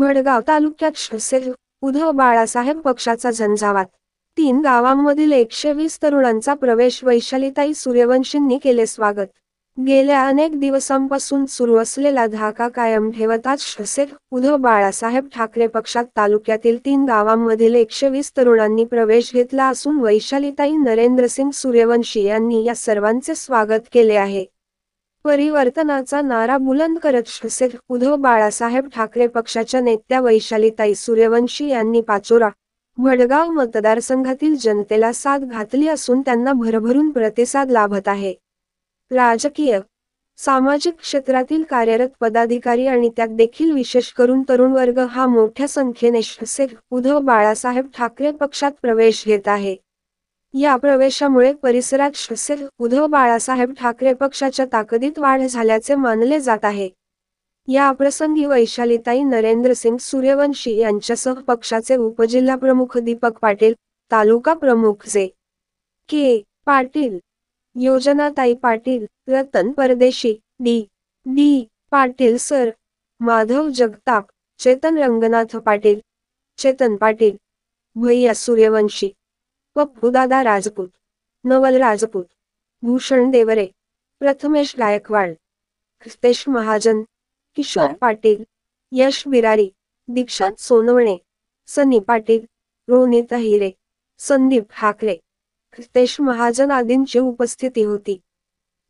भडगाव तालुक्यात शिवसेना उद्धव बाळासाहेब पक्षाचा झंझावात. 3 गावांमधील 120 तरुणांचा प्रवेश. वैशालीताई सूर्यवंशींनी केले स्वागत. गेल्या अनेक दिवसांपासून सुरू असलेला धाका कायम ठेवत आज शिवसेना उद्धव बाळासाहेब ठाकरे पक्षात तालुक्यातील 3 गावांमधील 120 तरुणांनी प्रवेश घेतला असून वैशालीताई नरेंद्रसिंग सूर्यवंशी यांनी या सर्वांचे स्वागत केले आहे. परिवर्तनाचा नारा बुलंद करत शिवसेना उद्धव बाळासाहेब ठाकरे पक्षाच्या नेत्या वैशालीताई सूर्यवंशी यांनी पाचोरा, भडगाव मतदारसंघातील जनतेला साथ घातली असून त्यांना भरभरून प्रतिसाद लाभत आहे. राजकीय, सामाजिक क्षेत्रातील कार्यरत पदाधिकारी आणि त्यात देखील विशेष करून तरुण वर्ग हा मोठ्या संख्येने शिवसेना उद्धव बाळासाहेब ठाकरे पक्षात प्रवेश घेत आहे. या प्रवेशामुळे परिसरात शिवसेना उद्धव बाळासाहेब ठाकरे पक्षाच्या ताकदीत वाढ झाल्याचे मानले जात आहे. या प्रसंगी वैशालीताई नरेंद्रसिंग सूर्यवंशी यांच्यासह पक्षाचे उपजिल्हाप्रमुख दीपक पाटील, तालुका प्रमुख जे. के. पाटील, योजनाताई पाटील, रतन परदेशी, डी. पाटील सर, माधव जगताप, चेतन रंगनाथ पाटील, चेतन पाटील, भैया सूर्यवंशी, पप्पूदादा राजपूत, नवल राजपूत, भूषण देवरे, प्रथमेश गायकवाड, हितेश महाजन, किशोर पाटील, यश बिरारी, दीक्षांत सोनवणे, सनी पाटील, रोनित हिरे, संदीप ठाकरे, हितेश महाजन आदींची उपस्थिती होती.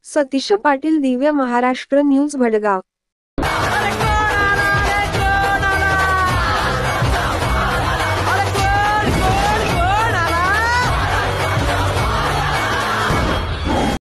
सतीश पाटील, दिव्य महाराष्ट्र न्यूज, भडगाव.